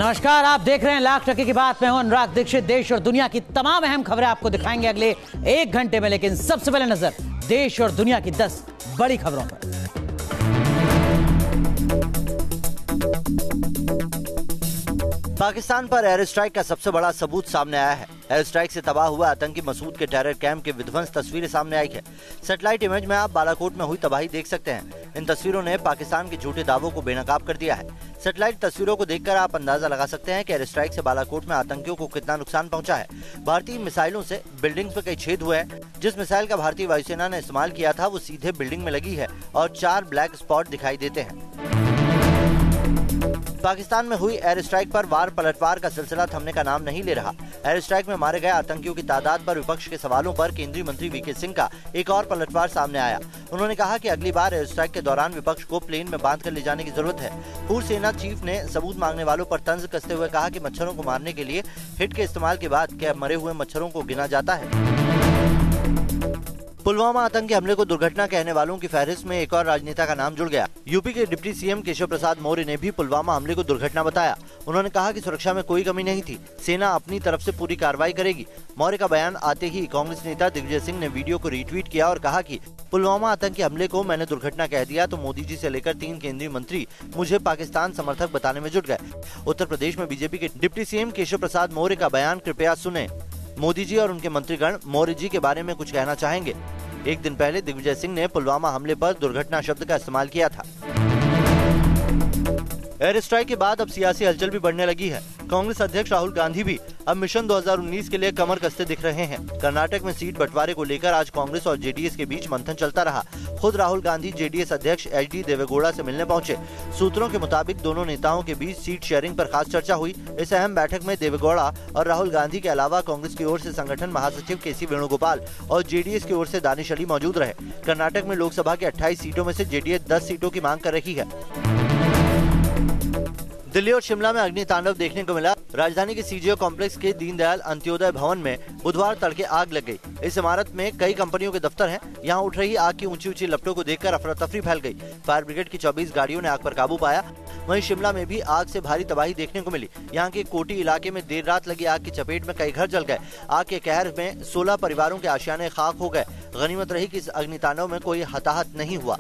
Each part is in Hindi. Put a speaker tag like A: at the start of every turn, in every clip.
A: नमस्कार, आप देख रहे हैं लाख टके की बात। मैं हूं अनुराग दीक्षित। देश और दुनिया की तमाम अहम खबरें आपको दिखाएंगे अगले 1 घंटे में, लेकिन सबसे पहले नजर देश और दुनिया की 10 बड़ी खबरों पर।
B: पाकिस्तान पर एयर स्ट्राइक का सबसे बड़ा सबूत सामने आया है। एयर स्ट्राइक से तबाह हुआ आतंकी मसूद के टेरर कैंप के विध्वंस तस्वीरें सामने आई है। सैटेलाइट इमेज में आप बालाकोट में हुई तबाही देख सकते हैं। इन तस्वीरों ने पाकिस्तान के झूठे दावों को बेनकाब कर दिया है। सैटेलाइट तस्वीरों को देखकर आप अंदाजा लगा सकते हैं कि एयर स्ट्राइक से बालाकोट में आतंकियों को कितना नुकसान पहुंचा है। भारतीय मिसाइलों से बिल्डिंग्स में कई छेद हुए हैं। जिस मिसाइल का भारतीय वायुसेना ने इस्तेमाल किया था वो सीधे बिल्डिंग में लगी है और 4 ब्लैक स्पॉट दिखाई देते हैं। पाकिस्तान में हुई एयर स्ट्राइक पर वार पलटवार का सिलसिला थमने का नाम नहीं ले रहा। एयर स्ट्राइक में मारे गए आतंकियों की तादाद पर विपक्ष के सवालों पर केंद्रीय मंत्री वीके सिंह का एक और पलटवार सामने आया। उन्होंने कहा कि अगली बार एयर स्ट्राइक के दौरान विपक्ष को प्लेन में बांध कर ले जाने की जरूरत है। पूर्व सेना चीफ ने सबूत मांगने वालों पर तंज कसते हुए कहा कि मच्छरों को मारने के लिए हिट के इस्तेमाल के बाद क्या मरे हुए मच्छरों को गिना जाता है? पुलवामा आतंकी हमले को दुर्घटना कहने वालों की फहरिस्त में एक और राजनेता का नाम जुड़ गया। यूपी के डिप्टी सीएम केशव प्रसाद मौर्य ने भी पुलवामा हमले को दुर्घटना बताया। उन्होंने कहा कि सुरक्षा में कोई कमी नहीं थी, सेना अपनी तरफ से पूरी कार्रवाई करेगी। मौर्य का बयान आते ही कांग्रेस नेता दिग्विजय सिंह ने वीडियो को रीट्वीट किया और कहा कि पुलवामा आतंकी हमले को मैंने दुर्घटना कह दिया तो मोदी जी से लेकर 3 केंद्रीय मंत्री मुझे पाकिस्तान समर्थक बताने में जुट गए। उत्तर प्रदेश में बीजेपी के डिप्टी सीएम केशव प्रसाद मौर्य का बयान कृपया सुने। मोदी जी और उनके मंत्रीगण मौर्य जी के बारे में कुछ कहना चाहेंगे। एक दिन पहले दिग्विजय सिंह ने पुलवामा हमले पर दुर्घटना शब्द का इस्तेमाल किया था। एयर स्ट्राइक के बाद अब सियासी हलचल भी बढ़ने लगी है। कांग्रेस अध्यक्ष राहुल गांधी भी अब मिशन 2019 के लिए कमर कसते दिख रहे हैं। कर्नाटक में सीट बंटवारे को लेकर आज कांग्रेस और जेडीएस के बीच मंथन चलता रहा। खुद राहुल गांधी जेडीएस अध्यक्ष एचडी देवेगौड़ा से मिलने पहुंचे। सूत्रों के मुताबिक दोनों नेताओं के बीच सीट शेयरिंग पर खास चर्चा हुई। इस अहम बैठक में देवेगौड़ा और राहुल गांधी के अलावा कांग्रेस की ओर से संगठन महासचिव केसी वेणुगोपाल और जेडीएस की ओर से दानिश अली मौजूद रहे। कर्नाटक में लोकसभा की 28 सीटों में से जेडीएस 10 सीटों की मांग कर रही है। दिल्ली और शिमला में अग्नि तांडव देखने को मिला। राजधानी के सीजीओ कॉम्प्लेक्स के दीनदयाल अंत्योदय भवन में बुधवार तड़के आग लग गई। इस इमारत में कई कंपनियों के दफ्तर हैं। यहाँ उठ रही आग की ऊंची ऊंची लपटों को देखकर अफरा तफरी फैल गई। फायर ब्रिगेड की 24 गाड़ियों ने आग पर काबू पाया। वहीं शिमला में भी आग से भारी तबाही देखने को मिली। यहाँ के कोटी इलाके में देर रात लगी आग की चपेट में कई घर जल गए। आग के कहर में 16 परिवारों के आशियाने खाक हो गए। गनीमत रही कि इस अग्नितांडव में कोई हताहत नहीं हुआ।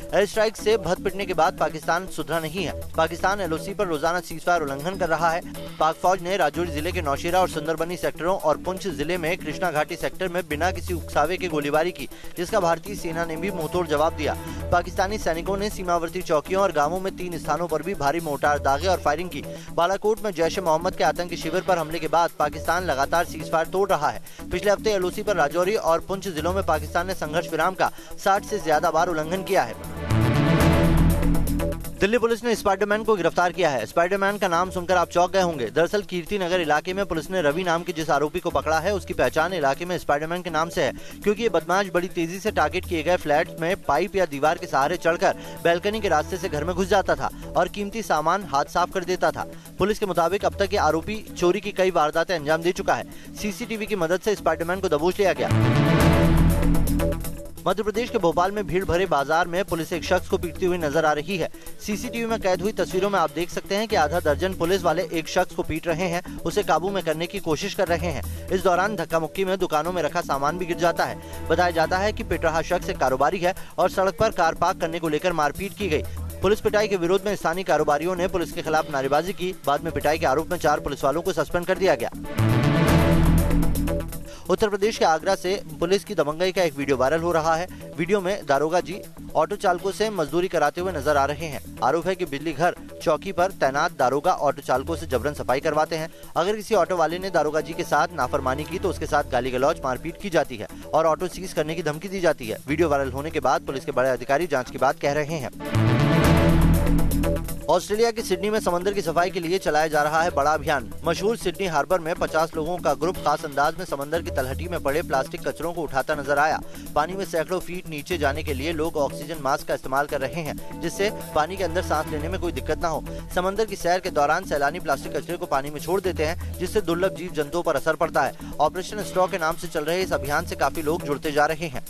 B: एयर स्ट्राइक से भद पिटने के बाद पाकिस्तान सुधरा नहीं है। पाकिस्तान एलओसी पर रोजाना सीजफायर उल्लंघन कर रहा है। पाक फौज ने राजौरी जिले के नौशेरा और सुंदरबनी सेक्टरों और पुंछ जिले में कृष्णा घाटी सेक्टर में बिना किसी उकसावे के गोलीबारी की, जिसका भारतीय सेना ने भी मुंहतोड़ जवाब दिया। पाकिस्तानी सैनिकों ने सीमावर्ती चौकियों और गांवों में 3 स्थानों पर भी भारी मोर्टार दागे और फायरिंग की। बालाकोट में जैश ए मोहम्मद के आतंकी शिविर पर हमले के बाद पाकिस्तान लगातार सीजफायर तोड़ रहा है। पिछले हफ्ते एलओसी पर राजौरी और पुंछ जिलों में पाकिस्तान ने संघर्ष विराम का 60 से ज्यादा बार उल्लंघन किया है। दिल्ली पुलिस ने स्पाइडरमैन को गिरफ्तार किया है। स्पाइडरमैन का नाम सुनकर आप चौंक गए होंगे। दरअसल कीर्ति नगर इलाके में पुलिस ने रवि नाम के जिस आरोपी को पकड़ा है उसकी पहचान इलाके में स्पाइडरमैन के नाम से है, क्योंकि ये बदमाश बड़ी तेजी से टारगेट किए गए फ्लैट में पाइप या दीवार के सहारे चढ़कर बैल्कनी के रास्ते से घर में घुस जाता था और कीमती सामान हाथ साफ कर देता था। पुलिस के मुताबिक अब तक ये आरोपी चोरी की कई वारदातें अंजाम दे चुका है। सीसीटीवी की मदद से स्पाइडरमैन को दबोच लिया गया। मध्य प्रदेश के भोपाल में भीड़ भरे बाजार में पुलिस एक शख्स को पीटती हुई नजर आ रही है। सीसीटीवी में कैद हुई तस्वीरों में आप देख सकते हैं कि आधा दर्जन पुलिस वाले एक शख्स को पीट रहे हैं, उसे काबू में करने की कोशिश कर रहे हैं। इस दौरान धक्का मुक्की में दुकानों में रखा सामान भी गिर जाता है। बताया जाता है कि पिट रहा शख्स एक कारोबारी है और सड़क पर कार पार्क करने को लेकर मारपीट की गई। पुलिस पिटाई के विरोध में स्थानीय कारोबारियों ने पुलिस के खिलाफ नारेबाजी की। बाद में पिटाई के आरोप में 4 पुलिस वालों को सस्पेंड कर दिया गया। उत्तर प्रदेश के आगरा से पुलिस की दबंगई का एक वीडियो वायरल हो रहा है। वीडियो में दारोगा जी ऑटो चालकों से मजदूरी कराते हुए नजर आ रहे हैं। आरोप है कि बिजली घर चौकी पर तैनात दारोगा ऑटो चालकों से जबरन सफाई करवाते हैं। अगर किसी ऑटो वाले ने दारोगा जी के साथ नाफरमानी की तो उसके साथ गाली गलौज मारपीट की जाती है और ऑटो सीज करने की धमकी दी जाती है। वीडियो वायरल होने के बाद पुलिस के बड़े अधिकारी जाँच की बात कह रहे हैं। ऑस्ट्रेलिया के सिडनी में समंदर की सफाई के लिए चलाया जा रहा है बड़ा अभियान। मशहूर सिडनी हार्बर में 50 लोगों का ग्रुप खास अंदाज में समंदर की तलहटी में पड़े प्लास्टिक कचरों को उठाता नजर आया। पानी में सैकड़ों फीट नीचे जाने के लिए लोग ऑक्सीजन मास्क का इस्तेमाल कर रहे हैं, जिससे पानी के अंदर सांस लेने में कोई दिक्कत न हो। समंदर की सैर के दौरान सैलानी प्लास्टिक कचरे को पानी में छोड़ देते हैं, जिससे दुर्लभ जीव जंतुओं पर असर पड़ता है। ऑपरेशन स्ट्रॉ के नाम से चल रहे इस अभियान से काफी लोग जुड़ते जा रहे हैं।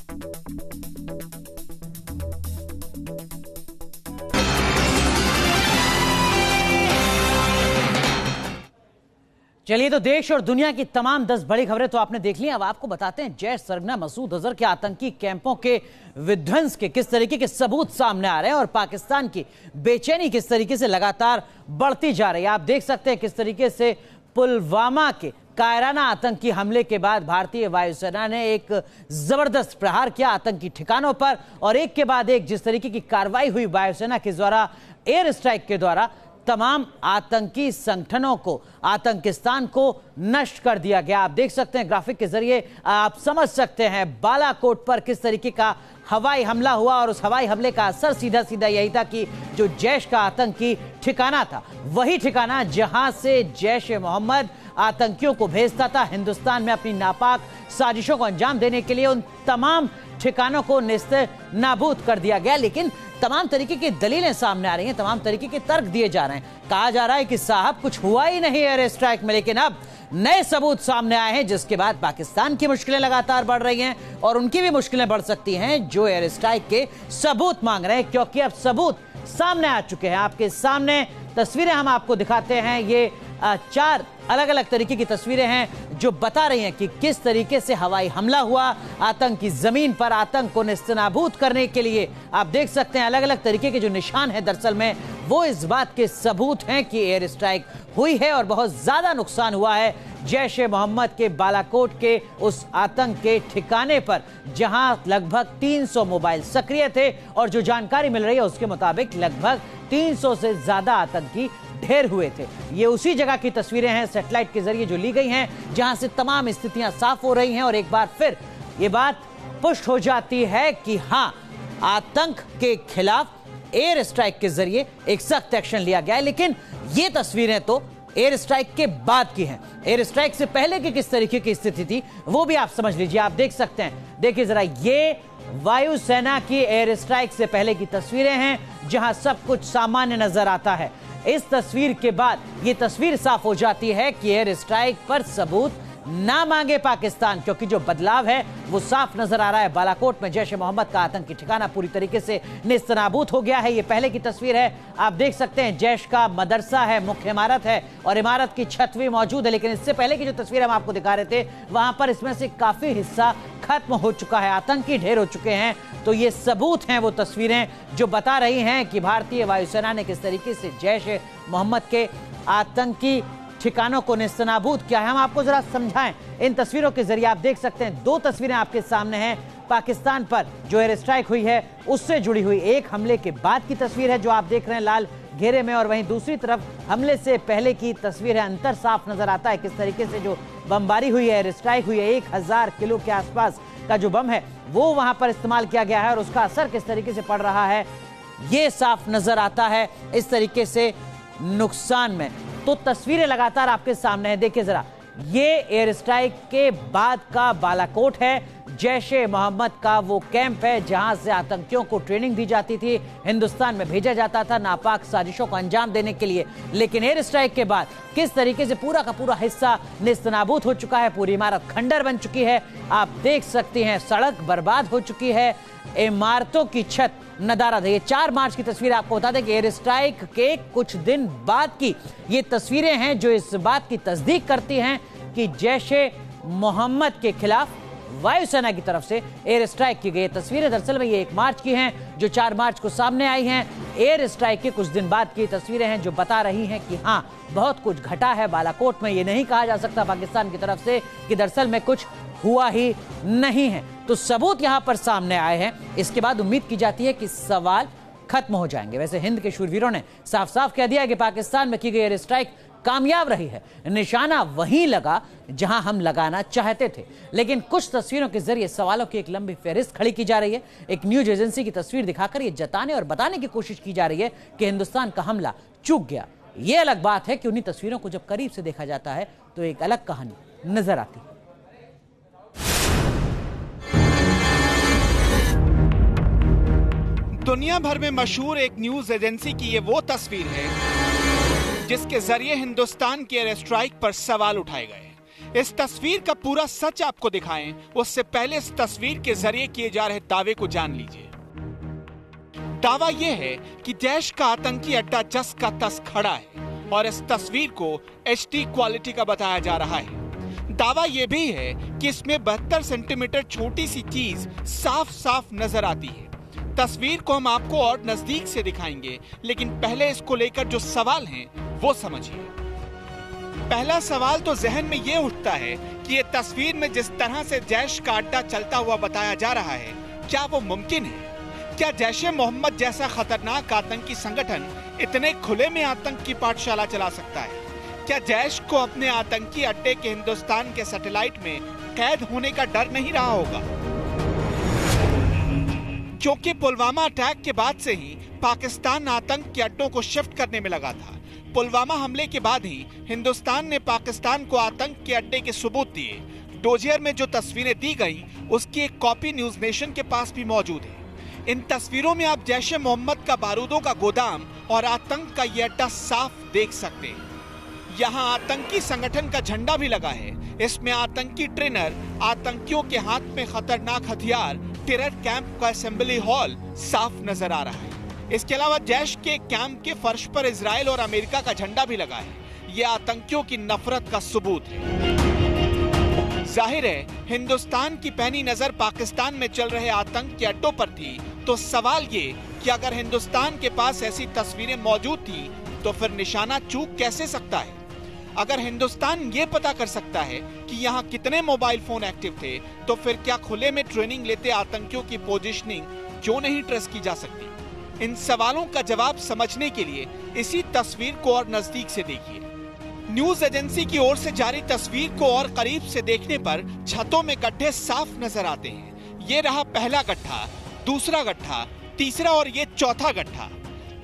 A: चलिए, तो देश और दुनिया की तमाम 10 बड़ी खबरें तो आपने देख ली। अब आपको बताते हैं जैश सरगना मसूद अजहर के आतंकी कैंपों के विध्वंस के किस तरीके के सबूत सामने आ रहे हैं और पाकिस्तान की बेचैनी किस तरीके से लगातार बढ़ती जा रही है। आप देख सकते हैं किस तरीके से पुलवामा के कायराना आतंकी हमले के बाद भारतीय वायुसेना ने एक जबरदस्त प्रहार किया आतंकी ठिकानों पर, और एक के बाद एक जिस तरीके की कार्रवाई हुई वायुसेना के द्वारा एयर स्ट्राइक के द्वारा तमाम आतंकी संगठनों को, आतंकिस्तान को नष्ट कर दिया गया। आप देख सकते हैं ग्राफिक के जरिए, आप समझ सकते हैं बालाकोट पर किस तरीके का हवाई हमला हुआ और उस हवाई हमले का असर सीधा सीधा यही था कि जो जैश का आतंकी ठिकाना था, वही ठिकाना जहां से जैश ए मोहम्मद आतंकियों को भेजता था हिंदुस्तान में अपनी नापाक साजिशों को अंजाम देने के लिए, उन तमाम ठिकानों को नेस्तनाबूद कर दिया गया। लेकिन तमाम तरीके की दलीलें सामने आ रही हैं, तमाम तरीके के तर्क दिए जा रहे हैं। कहा जा रहा है कि साहब कुछ हुआ ही नहीं एयर स्ट्राइक में, लेकिन अब नए सबूत सामने आए हैं जिसके बाद पाकिस्तान की मुश्किलें लगातार बढ़ रही हैं और उनकी भी मुश्किलें बढ़ सकती हैं जो एयर स्ट्राइक के सबूत मांग रहे हैं, क्योंकि अब सबूत सामने आ चुके हैं। आपके सामने तस्वीरें हम आपको दिखाते हैं। ये 4 अलग अलग तरीके की तस्वीरें हैं जो बता रही हैं कि किस तरीके से हवाई हमला हुआ आतंकी जमीन पर आतंक को नेस्तनाबूद करने के लिए। आप देख सकते हैं अलग अलग तरीके के जो निशान हैं दरअसल में वो इस बात के सबूत हैं कि एयर स्ट्राइक हुई है और बहुत ज्यादा नुकसान हुआ है जैश ए मोहम्मद के बालाकोट के उस आतंक के ठिकाने पर, जहां लगभग 300 मोबाइल सक्रिय थे और जो जानकारी मिल रही है उसके मुताबिक लगभग 300 से ज्यादा आतंकी ढेर हुए थे। ये उसी जगह की तस्वीरें हैं सैटेलाइट के जरिए जो ली गई हैं, जहां से तमाम स्थितियां साफ हो रही हैं और एक बार फिर ये बात पुष्ट हो जाती है कि हां, आतंक के खिलाफ एयर स्ट्राइक के जरिए एक सख्त एक्शन लिया गया है। लेकिन ये तस्वीरें तो एयर स्ट्राइक के बाद की हैं। एयर स्ट्राइक से पहले की किस तरीके की स्थिति थी वो भी आप समझ लीजिए। आप देख सकते हैं, देखिए जरा, ये वायुसेना की एयर स्ट्राइक से पहले की तस्वीरें हैं जहां सब कुछ सामान्य नजर आता है। इस तस्वीर के बाद यह तस्वीर साफ हो जाती है कि एयर स्ट्राइक पर सबूत ना मांगे पाकिस्तान, क्योंकि जो बदलाव है वो साफ नजर आ रहा है। बालाकोट में जैश ए मोहम्मद का आतंकी ठिकाना पूरी तरीके से नेस्तनाबूद हो गया है। ये पहले की तस्वीर है, आप देख सकते हैं जैश का मदरसा है, मुख्य इमारत है और इमारत की छत भी मौजूद है। लेकिन इससे पहले की जो तस्वीर हम आपको दिखा रहे थे वहां पर इसमें से काफी हिस्सा खत्म हो चुका है, आतंकी ढेर हो चुके हैं। तो ये सबूत हैं वो तस्वीरें जो बता रही हैं कि भारतीय वायुसेना ने किस तरीके से जैश ए मोहम्मद के आतंकी ठिकानों को नेस्तनाबूद किया है। हम आपको जरा समझाएं इन तस्वीरों के जरिए। आप देख सकते हैं 2 तस्वीरें आपके सामने हैं पाकिस्तान पर जो एयर स्ट्राइक हुई है उससे जुड़ी हुई। एक हमले के बाद की तस्वीर है जो आप देख रहे हैं लाल घेरे में, और वहीं दूसरी तरफ हमले से पहले की तस्वीर है। अंतर साफ नजर आता है किस तरीके से जो बमबारी हुई है, एयर स्ट्राइक हुई है, 1000 किलो के आसपास का जो बम है वो वहां पर इस्तेमाल किया गया है और उसका असर किस तरीके से पड़ रहा है ये साफ नजर आता है इस तरीके से नुकसान में। तो तस्वीरें लगातार आपके सामने है। देखिए जरा, ये एयर स्ट्राइक के बाद का बालाकोट है, जैश ए मोहम्मद का वो कैंप है जहां से आतंकियों को ट्रेनिंग दी जाती थी, हिंदुस्तान में भेजा जाता था नापाक साजिशों को अंजाम देने के लिए। लेकिन एयर स्ट्राइक के बाद किस तरीके से पूरा का पूरा हिस्सा नेस्तनाबूद हो चुका है, पूरी इमारत खंडर बन चुकी है। आप देख सकते हैं सड़क बर्बाद हो चुकी है, इमारतों की छत नदारद है। ये 4 मार्च की तस्वीर आपको बता दें कि एयर स्ट्राइक के कुछ दिन बाद की ये तस्वीरें हैं जो इस बात की तस्दीक करती हैं कि जैश ए मोहम्मद के खिलाफ वायुसेना की तरफ से एयर स्ट्राइक की गई। तस्वीरें दरअसल में ये 1 मार्च की हैं जो 4 मार्च को सामने आई हैं। एयर स्ट्राइक के कुछ दिन बाद की तस्वीरें हैं जो बता रही हैं कि हाँ, बहुत कुछ घटा है बालाकोट में। ये नहीं कहा जा सकता पाकिस्तान की तरफ से कि दरअसल में कुछ हुआ ही नहीं है। तो सबूत यहां पर सामने आए हैं, इसके बाद उम्मीद की जाती है कि सवाल खत्म हो जाएंगे। वैसे हिंद के शूरवीरों ने साफ साफ कह दिया कि पाकिस्तान में की गई एयर स्ट्राइक कामयाब रही है, निशाना वहीं लगा जहां हम लगाना चाहते थे। लेकिन कुछ तस्वीरों के जरिए सवालों की एक लंबी फहरिस्त खड़ी की जा रही है। एक न्यूज एजेंसी की तस्वीर दिखाकर यह जताने और बताने की कोशिश की जा रही है कि हिंदुस्तान का हमला चूक गया। यह अलग बात है कि उन्हीं तस्वीरों को जब करीब से देखा जाता है तो एक अलग कहानी नजर आती है।
C: दुनिया भर में मशहूर एक न्यूज एजेंसी की ये वो तस्वीर है जिसके जरिए हिंदुस्तान की एयर स्ट्राइक पर सवाल उठाए गए। इस तस्वीर का पूरा सच आपको दिखाएं उससे पहले इस तस्वीर के जरिए किए जा रहे दावे को जान लीजिए। दावा यह है कि जैश का आतंकी अड्डा जस का तस खड़ा है और इस तस्वीर को HD क्वालिटी का बताया जा रहा है। दावा यह भी है कि इसमें 72 सेंटीमीटर छोटी सी चीज साफ साफ नजर आती है। तस्वीर को हम आपको और नजदीक से दिखाएंगे, लेकिन पहले इसको लेकर जो सवाल हैं वो समझिए। पहला सवाल तो जहन में ये उठता है कि ये तस्वीर में जिस तरह से जैश का अड्डा चलता हुआ बताया जा रहा है, क्या वो मुमकिन है? क्या जैश-ए मोहम्मद जैसा खतरनाक आतंकी संगठन इतने खुले में आतंक की पाठशाला चला सकता है? क्या जैश को अपने आतंकी अड्डे के हिंदुस्तान के सैटेलाइट में कैद होने का डर नहीं रहा होगा? क्योंकि पुलवामा अटैक के बाद से ही पाकिस्तान आतंक के अड्डों को शिफ्ट करने में लगा था। पुलवामा हमले के बाद ही हिंदुस्तान ने पाकिस्तान को आतंक के अड्डे के सबूत दिए। डोजियर में जो तस्वीरें दी गई, उसकी एक कॉपी न्यूज नेशन के पास भी मौजूद है। इन तस्वीरों में आप जैश ए मोहम्मद का बारूदों का गोदाम और आतंक का ये अड्डा साफ देख सकते हैं। यहाँ आतंकी संगठन का झंडा भी लगा है। इसमें आतंकी ट्रेनर, आतंकियों के हाथ में खतरनाक हथियार, टेरर कैंप का असेंबली हॉल साफ नजर आ रहा है। इसके अलावा जैश के कैंप के फर्श पर इजराइल और अमेरिका का झंडा भी लगा है। ये आतंकियों की नफरत का सबूत है। जाहिर है, हिंदुस्तान की पैनी नजर पाकिस्तान में चल रहे आतंक के अड्डों पर थी, तो सवाल ये कि अगर हिंदुस्तान के पास ऐसी तस्वीरें मौजूद थी, तो फिर निशाना चूक कैसे सकता है? अगर हिंदुस्तान ये पता कर सकता है कि यहाँ कितने मोबाइल फोन एक्टिव थे, तो फिर क्या खुले में ट्रेनिंग लेते आतंकियों की पोजीशनिंग क्यों नहीं ट्रेस की जा सकती? इन सवालों का जवाब समझने के लिए इसी तस्वीर को और नजदीक से देखिए। न्यूज एजेंसी की ओर से जारी तस्वीर को और करीब से देखने पर छतों में गड्ढे साफ नजर आते हैं। ये रहा पहला गड्ढा, दूसरा गड्ढा, तीसरा और ये चौथा गड्ढा।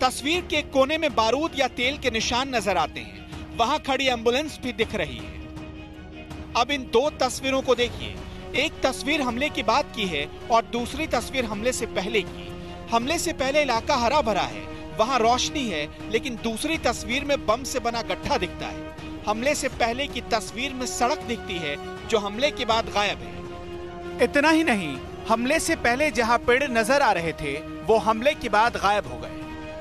C: तस्वीर के कोने में बारूद या तेल के निशान नजर आते हैं। वहां खड़ी एम्बुलेंस भी दिख रही है। अब इन दो तस्वीरों को देखिए। एक तस्वीर हमले की बाद की है और दूसरी तस्वीर हमले से पहले की। हमले से पहले इलाका हरा भरा है, वहां रोशनी है, लेकिन दूसरी तस्वीर में बम से बना गड्ढा दिखता है। हमले से पहले की तस्वीर में सड़क दिखती है, जो हमले के बाद गायब है। इतना ही नहीं, हमले से पहले जहां पेड़ नजर आ रहे थे, वो हमले के बाद गायब हो गए।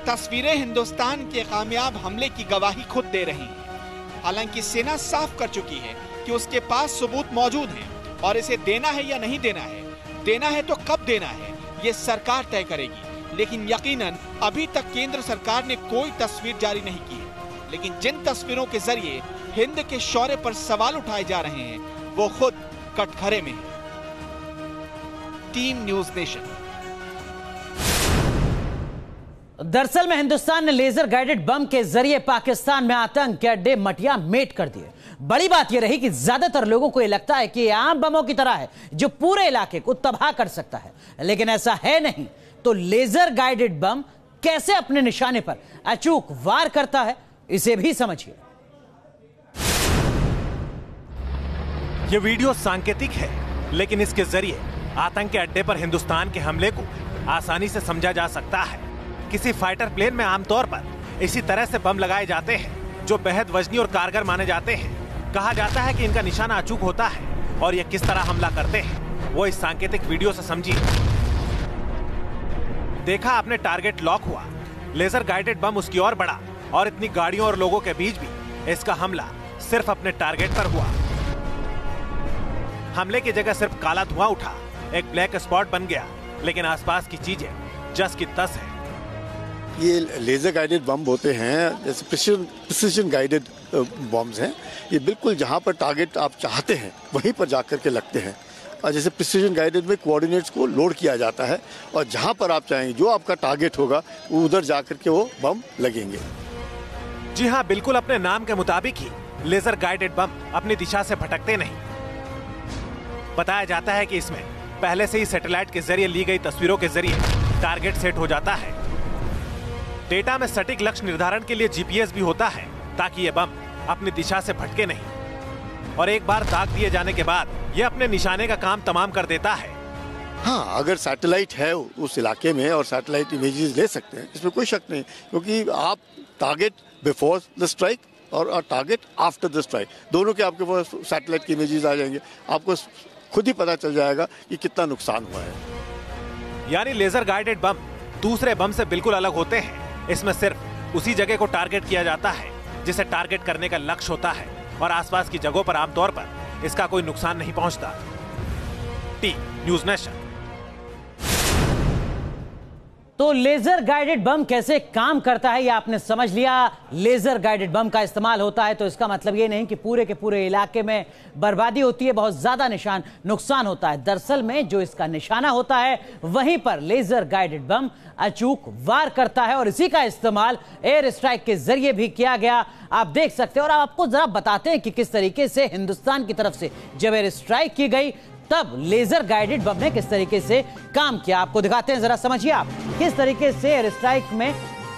C: तस्वीरें हिंदुस्तान के कामयाब हमले की गवाही खुद दे रही हैं। हालांकि सेना साफ कर चुकी है कि उसके पास सबूत मौजूद हैं और इसे देना है या नहीं देना है। देना है तो कब देना है, ये सरकार तय करेगी। लेकिन यकीनन अभी तक केंद्र सरकार ने कोई तस्वीर जारी नहीं की है। लेकिन जिन तस्वीरों के जरिए हिंद के शौर्य पर सवाल उठाए जा रहे हैं, वो खुद कटघरे में है। Team news nation.
A: दरअसल में हिंदुस्तान ने लेजर गाइडेड बम के जरिए पाकिस्तान में आतंक के अड्डे मटिया मेट कर दिए। बड़ी बात यह रही कि ज्यादातर लोगों को यह लगता है कि यह आम बमों की तरह है, जो पूरे इलाके को तबाह कर सकता है, लेकिन ऐसा है नहीं। तो लेजर गाइडेड बम कैसे अपने निशाने पर अचूक वार करता है, इसे भी समझिए।
D: यह वीडियो सांकेतिक है, लेकिन इसके जरिए आतंक के अड्डे पर हिंदुस्तान के हमले को आसानी से समझा जा सकता है। किसी फाइटर प्लेन में आमतौर पर इसी तरह से बम लगाए जाते हैं, जो बेहद वजनी और कारगर माने जाते हैं। कहा जाता है कि इनका निशाना अचूक होता है और ये किस तरह हमला करते हैं, वो इस सांकेतिक वीडियो से समझिए। देखा आपने, टारगेट लॉक हुआ, लेजर गाइडेड बम उसकी ओर बढ़ा और इतनी गाड़ियों और लोगों के बीच भी इसका हमला सिर्फ अपने टारगेट पर हुआ। हमले की जगह सिर्फ काला धुआं उठा, एक ब्लैक स्पॉट बन गया, लेकिन आसपास की चीजें जस की तस है।
E: ये लेजर गाइडेड बम होते हैं, जैसे प्रिसिजन गाइडेड बम्स हैं। ये बिल्कुल जहां पर टारगेट आप चाहते हैं वहीं पर जाकर के लगते हैं। और जैसे प्रिसिजन गाइडेड में कोऑर्डिनेट्स को लोड किया जाता है और जहां पर आप चाहेंगे, जो आपका टारगेट होगा, वो उधर जाकर के वो बम लगेंगे।
D: जी हाँ, बिल्कुल अपने नाम के मुताबिक ही लेजर गाइडेड बम अपनी दिशा से भटकते नहीं। बताया जाता है कि इसमें पहले से ही सैटेलाइट के जरिए ली गई तस्वीरों के जरिए टारगेट सेट हो जाता है। डेटा में सटीक लक्ष्य निर्धारण के लिए जीपीएस भी होता है, ताकि ये बम अपनी दिशा से भटके नहीं। और एक बार दाग दिए जाने के बाद ये अपने निशाने का काम तमाम कर देता है।
E: हाँ, अगर सैटेलाइट है उस इलाके में और सैटेलाइट इमेजेस ले सकते हैं, इसमें कोई शक नहीं, क्योंकि आप टारगेट बिफोर द स्ट्राइक और टारगेट आफ्टर द स्ट्राइक, दोनों के आपके पास सैटेलाइट की इमेजेस आ जाएंगे। आपको खुद ही पता चल जाएगा कि कितना नुकसान हुआ है।
D: यानी लेजर गाइडेड बम दूसरे बम से बिल्कुल अलग होते हैं। इसमें सिर्फ उसी जगह को टारगेट किया जाता है जिसे टारगेट करने का लक्ष्य होता है और आसपास की जगहों पर आमतौर पर इसका कोई नुकसान नहीं पहुंचता। T news nation.
A: तो लेजर गाइडेड बम कैसे काम करता है ये आपने समझ लिया। लेजर गाइडेड बम का इस्तेमाल होता है तो इसका मतलब ये नहीं कि पूरे के पूरे इलाके में बर्बादी होती है, बहुत ज्यादा नुकसान होता है। दरअसल में जो इसका निशाना होता है वहीं पर लेजर गाइडेड बम अचूक वार करता है और इसी का इस्तेमाल एयर स्ट्राइक के जरिए भी किया गया, आप देख सकते हैं। और आपको जरा बताते हैं कि किस तरीके से हिंदुस्तान की तरफ से जब एयर स्ट्राइक की गई तब लेजर गाइडेड बम ने किस तरीके से काम किया, आपको दिखाते हैं। जरा समझिए आप किस तरीके से एयर स्ट्राइक में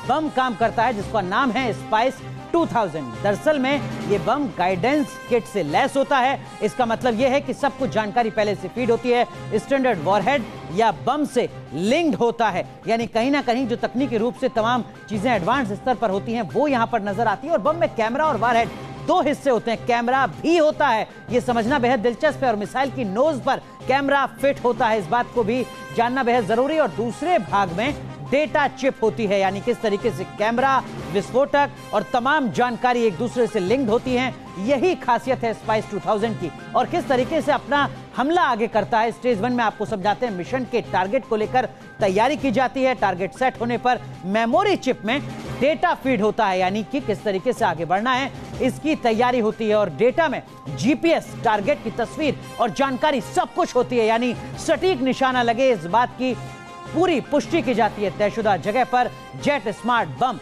A: बम काम करता है, जिसका नाम है स्पाइस 2000। दरअसल में ये बम गाइडेंस किट से लैस होता है। इसका मतलब यह है कि सब कुछ जानकारी पहले से फीड होती है, स्टैंडर्ड वॉरहेड या बम से लिंक्ड होता है, यानी कहीं ना कहीं जो तकनीकी रूप से तमाम चीजें एडवांस स्तर पर होती हैं वो यहां पर नजर आती है। और बम में कैमरा और वॉरहेड दो हिस्से होते हैं, कैमरा भी होता है, यह समझना बेहद दिलचस्प है। और मिसाइल की नोज पर कैमरा फिट होता है, इस बात को भी जानना बेहद जरूरी है। और दूसरे भाग में डेटा चिप होती है, यानी किस तरीके से कैमरा, विस्फोटक और तमाम जानकारी एक दूसरे से लिंक्ड होती हैं। यही खासियत है स्पाइस 2000 की। और किस तरीके से अपना हमला आगे करता है, स्टेज 1 में आपको समझाते हैं। मिशन के टारगेट को लेकर तैयारी की जाती है, टारगेट सेट होने पर मेमोरी चिप में डेटा फीड होता है, यानी कि किस तरीके से आगे बढ़ना है इसकी तैयारी होती है। और डेटा में जीपीएस, टारगेट की तस्वीर और जानकारी सब कुछ होती है, यानी सटीक निशाना लगे इस बात की पूरी पुष्टि की जाती है। तयशुदा जगह पर जेट स्मार्ट बम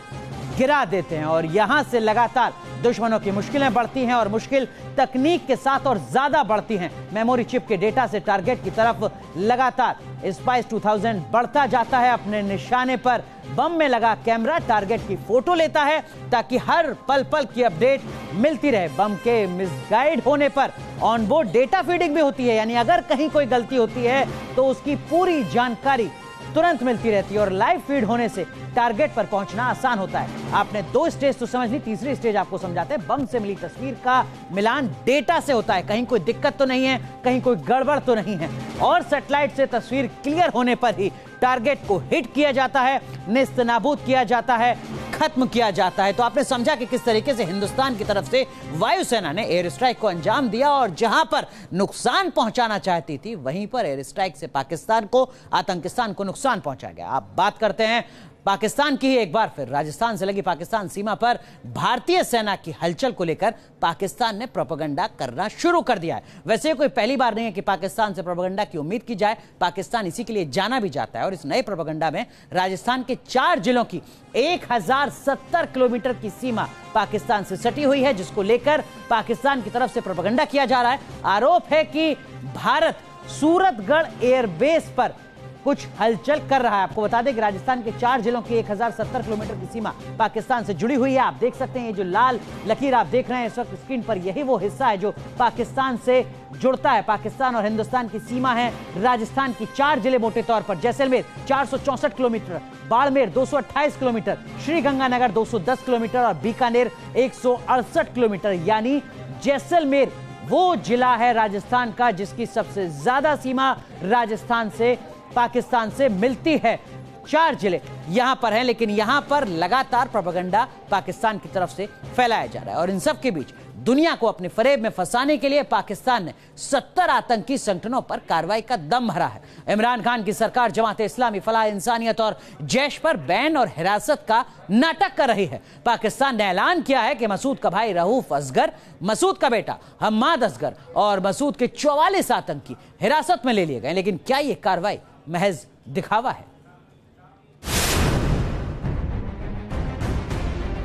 A: गिरा देते हैं और यहां से लगातार दुश्मनों की मुश्किलें बढ़ती हैं और मुश्किल तकनीक के साथ और ज्यादा बढ़ती हैं। मेमोरी चिप के डेटा से टारगेट की तरफ लगातार स्पाइस 2000 बढ़ता जाता है। अपने निशाने पर बम में लगा कैमरा टारगेट की फोटो लेता है ताकि हर पल पल की अपडेट मिलती रहे। बम के मिसगाइड होने पर ऑनबोर्ड डेटा फीडिंग भी होती है, यानी अगर कहीं कोई गलती होती है तो उसकी पूरी जानकारी तुरंत मिलती रहती है। और लाइव फीड होने से टारगेट पर पहुंचना आसान होता है। आपने दो स्टेज तो समझ ली, तीसरी स्टेज आपको समझाते हैं। बम से मिली तस्वीर का मिलान डेटा से होता है, कहीं कोई दिक्कत तो नहीं है, कहीं कोई गड़बड़ तो नहीं है। और सैटेलाइट से तस्वीर क्लियर होने पर ही टारगेट को हिट किया जाता है, नेस्तनाबूद किया जाता है, खत्म किया जाता है। तो आपने समझा कि किस तरीके से हिंदुस्तान की तरफ से वायुसेना ने एयर स्ट्राइक को अंजाम दिया और जहां पर नुकसान पहुंचाना चाहती थी वहीं पर एयर स्ट्राइक से पाकिस्तान को, आतंकिस्तान को नुकसान पहुंचा गया। आप बात करते हैं पाकिस्तान की ही एक बार फिर। राजस्थान से लगी पाकिस्तान सीमा पर भारतीय सेना की हलचल को लेकर पाकिस्तान ने प्रोपेगेंडा करना शुरू कर दिया है। वैसे कोई पहली बार नहीं है कि पाकिस्तान से प्रोपेगेंडा की उम्मीद की जाए, पाकिस्तान इसी के लिए जाना भी जाता है। और इस नए प्रोपेगेंडा में राजस्थान के 4 जिलों की 1070 किलोमीटर की सीमा पाकिस्तान से सटी हुई है, जिसको लेकर पाकिस्तान की तरफ से प्रोपेगेंडा किया जा रहा है। आरोप है कि भारत सूरतगढ़ एयरबेस पर कुछ हलचल कर रहा है। आपको बता दें कि राजस्थान के 4 जिलों की 1070 किलोमीटर की सीमा पाकिस्तान से जुड़ी हुई है। आप देख सकते हैं ये जो लाल लकीर आप देख रहे हैं इस वक्त स्क्रीन पर, यही वो हिस्सा है जो पाकिस्तान से जुड़ता है। पाकिस्तान और हिंदुस्तान की सीमा है। राजस्थान की 4 जिले मोटे तौर पर Jaisalmer 464 kilometre, Barmer 228 kilometre, Sriganganagar 210 kilometre और बीकानेर 168 किलोमीटर। यानी जैसलमेर वो जिला है राजस्थान का जिसकी सबसे ज्यादा सीमा राजस्थान से, पाकिस्तान से मिलती है। 4 जिले यहां पर हैं, लेकिन यहां पर लगातार प्रोपेगेंडा पाकिस्तान की तरफ से फैलाया जा रहा है। और इन सब के बीच दुनिया को अपने फरेब में फंसाने के लिए पाकिस्तान ने 70 आतंकी संगठनों पर कार्रवाई का दम भरा है। इमरान खान की सरकार जमाते इस्लामी, फलाह इंसानियत और जैश पर बैन और हिरासत का नाटक कर रही है। पाकिस्तान ने ऐलान किया है कि मसूद का भाई रऊफ असगर, मसूद का बेटा हम्माद असगर और मसूद के 44 आतंकी हिरासत में ले लिए गए। लेकिन क्या यह कार्रवाई महज दिखावा है?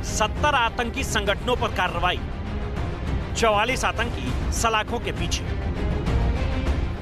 F: 70 आतंकी संगठनों पर कार्रवाई, 44 आतंकी सलाखों के पीछे।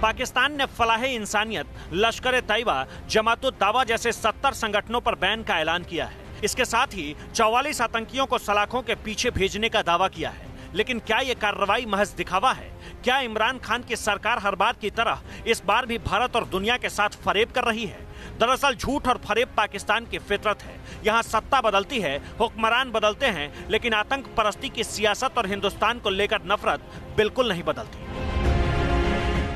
F: पाकिस्तान ने फलाह इंसानियत, लश्कर तैयबा, जमात दावा जैसे 70 संगठनों पर बैन का ऐलान किया है। इसके साथ ही 44 आतंकियों को सलाखों के पीछे भेजने का दावा किया है। लेकिन क्या यह कार्रवाई महज दिखावा है? क्या इमरान खान की सरकार हर बार की तरह इस बार भी भारत और दुनिया के साथ फरेब कर रही है? दरअसल झूठ और फरेब पाकिस्तान की फितरत है। यहाँ सत्ता बदलती है, हुक्मरान बदलते हैं, लेकिन आतंक परस्ती की सियासत और हिंदुस्तान को लेकर नफरत बिल्कुल नहीं बदलती।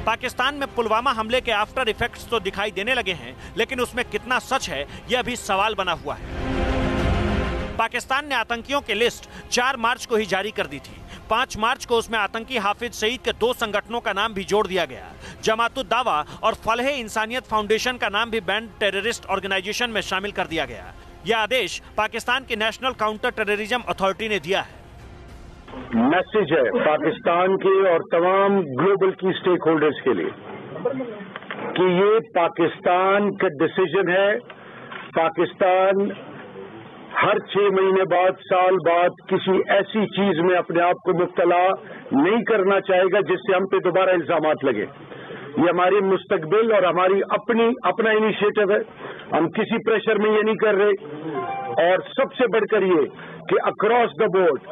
F: पाकिस्तान में पुलवामा हमले के आफ्टर इफेक्ट्स तो दिखाई देने लगे हैं, लेकिन उसमें कितना सच है यह भी सवाल बना हुआ है। पाकिस्तान ने आतंकियों की लिस्ट 4 मार्च को ही जारी कर दी थी। 5 मार्च को उसमें आतंकी हाफिज सईद के 2 संगठनों का नाम भी जोड़ दिया गया। जमातुद दावा और फलह इंसानियत फाउंडेशन का नाम भी बैंड टेररिस्ट ऑर्गेनाइजेशन में शामिल कर दिया गया। यह आदेश पाकिस्तान की नेशनल काउंटर टेररिज्म अथॉरिटी ने दिया है।
G: मैसेज है पाकिस्तान के और तमाम ग्लोबल की स्टेक होल्डर्स के लिए कि ये पाकिस्तान का डिसीजन है। पाकिस्तान हर 6 महीने बाद, साल बाद किसी ऐसी चीज में अपने आप को मुब्तला नहीं करना चाहेगा जिससे हम पे दोबारा इल्जामात लगे। ये हमारी मुस्तकबिल और हमारी अपना इनिशिएटिव है। हम किसी प्रेशर में ये नहीं कर रहे। और सबसे बढ़कर ये कि अक्रॉस द बोर्ड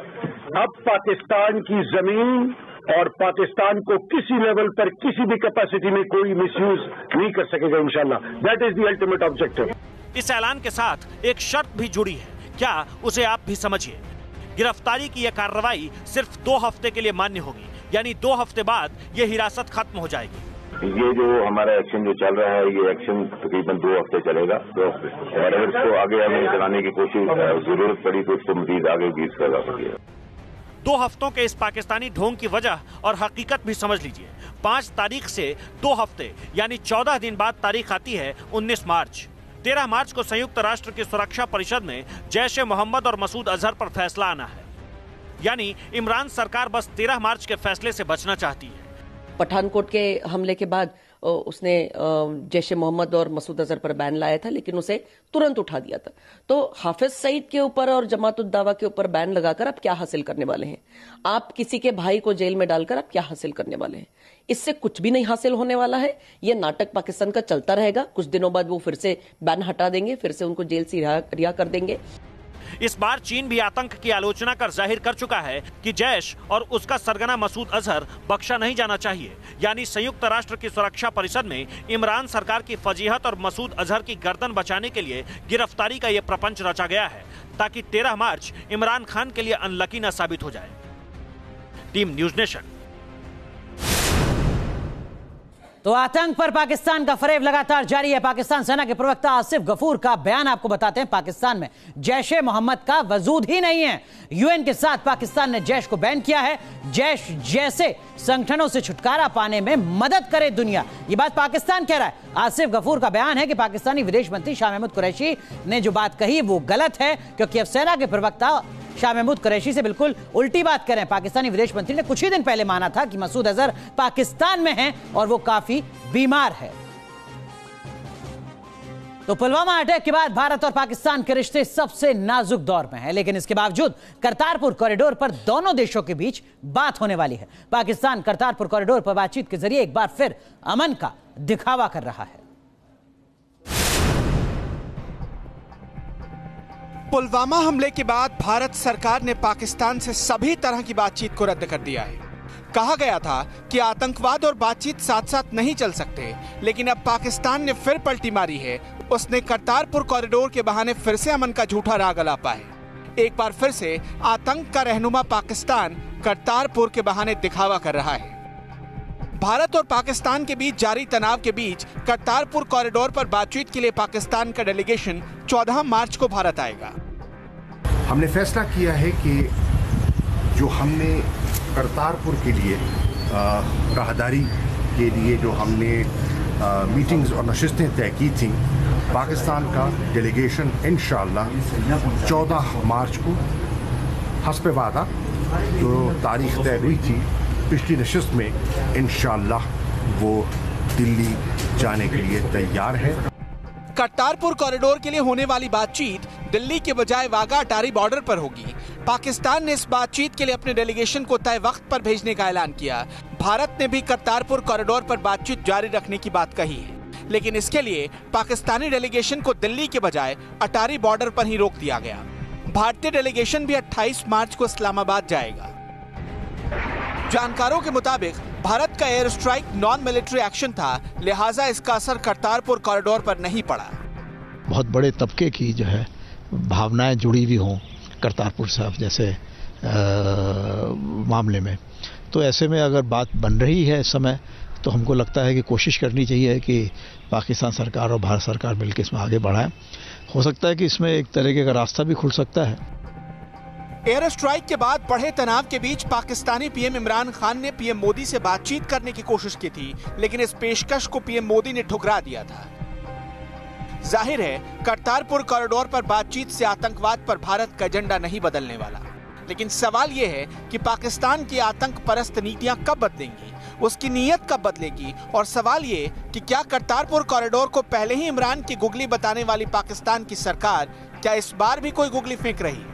G: अब पाकिस्तान की जमीन और पाकिस्तान को किसी लेवल पर किसी भी कैपेसिटी में कोई मिसयूज नहीं कर सकेगा इंशाल्लाह। That is the ultimate objective.
F: इस ऐलान के साथ एक शर्त भी जुड़ी है, क्या उसे आप भी समझिए। गिरफ्तारी की यह कार्रवाई सिर्फ 2 हफ्ते के लिए मान्य होगी, यानी 2 हफ्ते बाद यह हिरासत खत्म हो जाएगी।
H: ये जो हमारा एक्शन जो चल रहा है, ये एक्शन तकरीबन 2 हफ्ते चलेगा। और अगर इसको आगे हमें चलाने की कोशिश जरूरत पड़ी तो इसको मजीद आगे भी कर सकेगा।
F: 2 हफ्तों के इस पाकिस्तानी ढोंग की वजह और हकीकत भी समझ लीजिए। 5 तारीख से 2 हफ्ते यानी 14 दिन बाद तारीख आती है 19 मार्च। 13 मार्च को संयुक्त राष्ट्र की सुरक्षा परिषद में जैश ए मोहम्मद और मसूद अजहर पर फैसला आना है। यानी इमरान सरकार बस 13 मार्च के फैसले से बचना चाहती है।
I: पठानकोट के हमले के बाद उसने जैश ए मोहम्मद और मसूद अजहर पर बैन लाया था, लेकिन उसे तुरंत उठा दिया था। तो हाफिज सईद के ऊपर और जमातुद दावा के ऊपर बैन लगाकर आप क्या हासिल करने वाले हैं? आप किसी के भाई को जेल में डालकर आप क्या हासिल करने वाले हैं? इससे कुछ भी नहीं हासिल होने वाला है। ये नाटक पाकिस्तान का चलता रहेगा। कुछ दिनों बाद वो फिर से बैन हटा देंगे, फिर से उनको जेल से रिहा कर देंगे।
F: इस बार चीन भी आतंक की आलोचना कर जाहिर कर चुका है कि जैश और उसका सरगना मसूद अजहर बख्शा नहीं जाना चाहिए। यानी संयुक्त राष्ट्र की सुरक्षा परिषद में इमरान सरकार की फजीहत और मसूद अजहर की गर्दन बचाने के लिए गिरफ्तारी का यह प्रपंच रचा गया है, ताकि 13 मार्च इमरान खान के लिए अनलकी न साबित हो जाए। Team news nation.
A: तो आतंक पर पाकिस्तान का फरेब लगातार जारी है। पाकिस्तान सेना के प्रवक्ता आसिफ गफूर का बयान आपको बताते हैं। पाकिस्तान में जैश ए मोहम्मद का वजूद ही नहीं है। यूएन के साथ पाकिस्तान ने जैश को बैन किया है। जैश जैसे संगठनों से छुटकारा पाने में मदद करे दुनिया, ये बात पाकिस्तान कह रहा है। आसिफ गफूर का बयान है कि पाकिस्तानी विदेश मंत्री शाह महमूद कुरैशी ने जो बात कही वो गलत है, क्योंकि अब सेना के प्रवक्ता शाह महमूद कुरैशी से बिल्कुल उल्टी बात करें। पाकिस्तानी विदेश मंत्री ने कुछ ही दिन पहले माना था कि मसूद अजहर पाकिस्तान में हैं और वो काफी बीमार है। तो पुलवामा अटैक के बाद भारत और पाकिस्तान के रिश्ते सबसे नाजुक दौर में हैं, लेकिन इसके बावजूद करतारपुर कॉरिडोर पर दोनों देशों के बीच बात होने वाली है। पाकिस्तान करतारपुर कॉरिडोर पर बातचीत के जरिए एक बार फिर अमन का दिखावा कर रहा है।
C: पुलवामा हमले के बाद भारत सरकार ने पाकिस्तान से सभी तरह की बातचीत को रद्द कर दिया है। कहा गया था कि आतंकवाद और बातचीत साथ साथ नहीं चल सकते, लेकिन अब पाकिस्तान ने फिर पलटी मारी है। उसने करतारपुर कॉरिडोर के बहाने फिर से अमन का झूठा राग अलापा है। एक बार फिर से आतंक का रहनुमा पाकिस्तान करतारपुर के बहाने दिखावा कर रहा है। भारत और पाकिस्तान के बीच जारी तनाव के बीच करतारपुर कॉरिडोर पर बातचीत के लिए पाकिस्तान का डेलीगेशन 14 मार्च को भारत आएगा।
J: हमने फैसला किया है कि जो हमने करतारपुर के लिए राहदारी के लिए जो हमने मीटिंग्स और नशिस्तें तय की थी, पाकिस्तान का डेलीगेशन इंशाअल्लाह 14 मार्च को हस्ब वादा जो तारीख तय हुई थी पिछली नशिस्त में, इंशाअल्लाह वो दिल्ली जाने के लिए तैयार है।
C: करतारपुर कॉरिडोर के लिए होने वाली बातचीत दिल्ली के बजाय वाघा अटारी बॉर्डर पर होगी। पाकिस्तान ने इस बातचीत के लिए अपने डेलीगेशन को तय वक्त पर भेजने का ऐलान किया। भारत ने भी करतारपुर कॉरिडोर पर बातचीत जारी रखने की बात कही है, लेकिन इसके लिए पाकिस्तानी डेलीगेशन को दिल्ली के बजाय अटारी बॉर्डर पर ही रोक दिया गया। भारतीय डेलीगेशन भी 28 मार्च को इस्लामाबाद जाएगा। जानकारों के मुताबिक भारत का air strike non military action था, लिहाजा इसका असर करतारपुर कॉरिडोर पर नहीं पड़ा।
K: बहुत बड़े तबके की जो है भावनाएं जुड़ी हुई हों करतारपुर साहब जैसे मामले में, तो ऐसे में अगर बात बन रही है इस समय तो हमको लगता है कि कोशिश करनी चाहिए कि पाकिस्तान सरकार और भारत सरकार मिलकर इसमें आगे बढ़ाएं। हो सकता है कि इसमें एक तरीके का रास्ता भी खुल सकता है।
C: एयर स्ट्राइक के बाद बढ़े तनाव के बीच पाकिस्तानी पीएम इमरान खान ने पीएम मोदी से बातचीत करने की कोशिश की थी, लेकिन इस पेशकश को पीएम मोदी ने ठुकरा दिया था। जाहिर है करतारपुर कॉरिडोर पर बातचीत से आतंकवाद पर भारत का एजेंडा नहीं बदलने वाला, लेकिन सवाल यह है कि पाकिस्तान की आतंक परस्त नीतियां कब बदलेंगी, उसकी नीयत कब बदलेगी, और सवाल ये कि क्या करतारपुर कॉरिडोर को पहले ही इमरान की गुगली बताने वाली पाकिस्तान की सरकार क्या इस बार भी कोई गुगली फेंक रही है?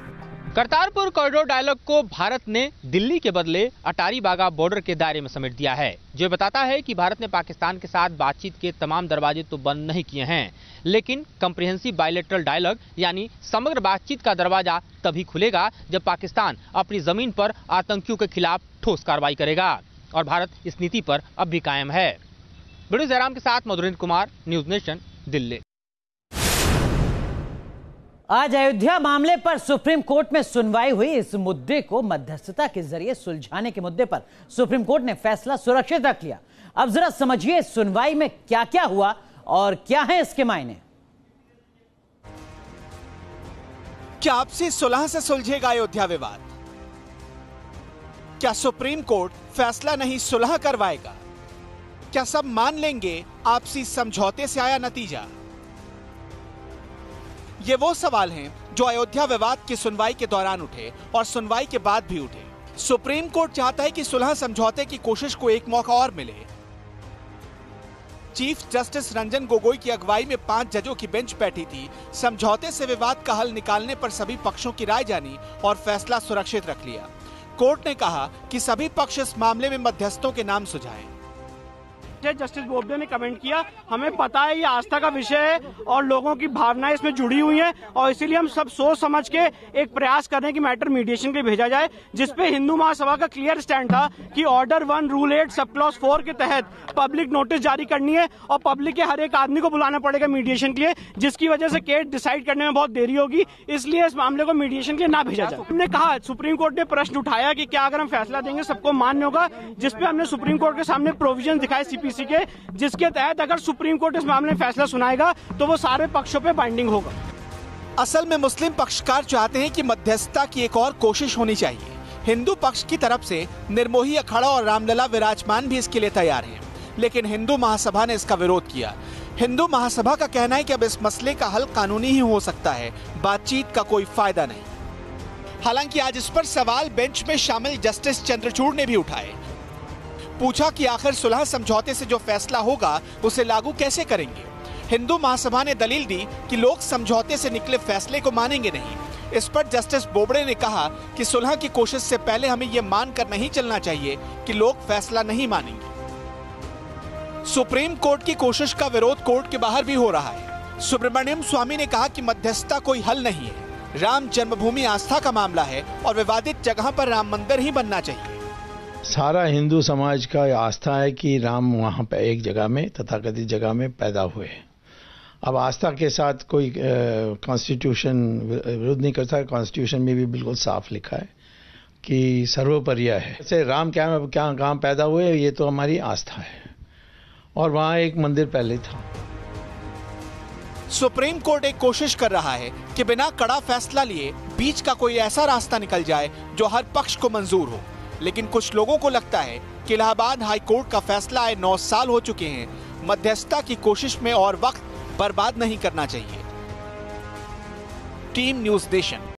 L: करतारपुर कॉरिडोर डायलॉग को भारत ने दिल्ली के बदले अटारी वाघा बॉर्डर के दायरे में समेट दिया है, जो बताता है कि भारत ने पाकिस्तान के साथ बातचीत के तमाम दरवाजे तो बंद नहीं किए हैं, लेकिन कम्प्रिहेंसिव बायलैटरल डायलॉग यानी समग्र बातचीत का दरवाजा तभी खुलेगा जब पाकिस्तान अपनी जमीन पर आतंकियों के खिलाफ ठोस कार्रवाई करेगा, और भारत इस नीति पर अब भी कायम है। वीडियो जयराम के साथ मधुरेंद्र कुमार, न्यूज नेशन, दिल्ली।
A: आज अयोध्या मामले पर सुप्रीम कोर्ट में सुनवाई हुई। इस मुद्दे को मध्यस्थता के जरिए सुलझाने के मुद्दे पर सुप्रीम कोर्ट ने फैसला सुरक्षित रख लिया। अब जरा समझिए सुनवाई में क्या क्या हुआ और क्या है इसके मायने।
C: क्या आपसी सुलह से सुलझेगा अयोध्या विवाद? क्या सुप्रीम कोर्ट फैसला नहीं सुलह करवाएगा? क्या सब मान लेंगे आपसी समझौते से आया नतीजा? ये वो सवाल हैं जो अयोध्या विवाद की सुनवाई के दौरान उठे और सुनवाई के बाद भी उठे। सुप्रीम कोर्ट चाहता है कि सुलह समझौते की कोशिश को एक मौका और मिले। चीफ जस्टिस रंजन गोगोई की अगुवाई में 5 जजों की बेंच बैठी थी। समझौते से विवाद का हल निकालने पर सभी पक्षों की राय जानी और फैसला सुरक्षित रख लिया। कोर्ट ने कहा कि सभी पक्ष इस मामले में मध्यस्थों के नाम सुझाएं।
M: जस्टिस बोबडे ने कमेंट किया, हमें पता है ये आस्था का विषय है और लोगों की भावनाएं इसमें जुड़ी हुई हैं, और इसीलिए हम सब सोच समझ के एक प्रयास कर रहे हैं कि मैटर मीडिएशन के लिए भेजा जाए, जिसपे हिंदू महासभा का क्लियर स्टैंड था कि ऑर्डर 1 रूल 8 सब क्लॉज 4 के तहत पब्लिक नोटिस जारी करनी है और पब्लिक के हर एक आदमी को बुलाना पड़ेगा मीडिएशन के लिए, जिसकी वजह से केस डिसाइड करने में बहुत देरी होगी, इसलिए इस मामले को मीडिएशन के लिए ना भेजा जाए। हमने कहा, सुप्रीम कोर्ट ने प्रश्न उठाया कि क्या अगर हम फैसला देंगे सबको मान्य होगा, जिसपे हमने सुप्रीम कोर्ट के सामने प्रोविजन दिखाए सीपीसी के, जिसके तहत अगर सुप्रीम कोर्ट इस मामले में फैसला सुनाएगा तो वो सारे पक्षों पे बाइंडिंग होगा।
C: असल में मुस्लिम पक्षकार चाहते हैं कि मध्यस्थता की एक और कोशिश होनी चाहिए। हिंदू पक्ष की तरफ से निर्मोही अखाड़ा और रामलला विराजमान भी इसके लिए तैयार हैं, लेकिन हिंदू महासभा ने इसका विरोध किया। हिंदू महासभा का कहना है कि अब इस मसले का हल कानूनी ही हो सकता है, बातचीत का कोई फायदा नहीं। हालांकि आज इस पर सवाल बेंच में शामिल जस्टिस चंद्रचूड़ ने भी उठाए। पूछा कि आखिर सुलह समझौते से जो फैसला होगा उसे लागू कैसे करेंगे। हिंदू महासभा ने दलील दी कि लोग समझौते से निकले फैसले को मानेंगे नहीं। इस पर जस्टिस बोबडे ने कहा कि सुलह की कोशिश से पहले हमें यह मानकर नहीं चलना चाहिए कि लोग फैसला नहीं मानेंगे। सुप्रीम कोर्ट की कोशिश का विरोध कोर्ट के बाहर भी हो रहा है। सुब्रमण्यम स्वामी ने कहा कि मध्यस्थता कोई हल नहीं है। राम जन्मभूमि आस्था का मामला है और विवादित जगह पर राम मंदिर ही बनना चाहिए।
K: सारा हिंदू समाज का आस्था है कि राम वहाँ पे एक जगह में, तथाकथित जगह में पैदा हुए। अब आस्था के साथ कोई कॉन्स्टिट्यूशन विरोध नहीं करता है। कॉन्स्टिट्यूशन में भी बिल्कुल साफ लिखा है कि सर्वोपरि है। जैसे राम क्या कहाँ पैदा हुए, ये तो हमारी आस्था है, और वहाँ एक मंदिर पहले था।
C: सुप्रीम कोर्ट एक कोशिश कर रहा है कि बिना कड़ा फैसला लिए बीच का कोई ऐसा रास्ता निकल जाए जो हर पक्ष को मंजूर हो, लेकिन कुछ लोगों को लगता है कि इलाहाबाद हाई कोर्ट का फैसला आए 9 साल हो चुके हैं, मध्यस्थता की कोशिश में और वक्त बर्बाद नहीं करना चाहिए। Team news nation.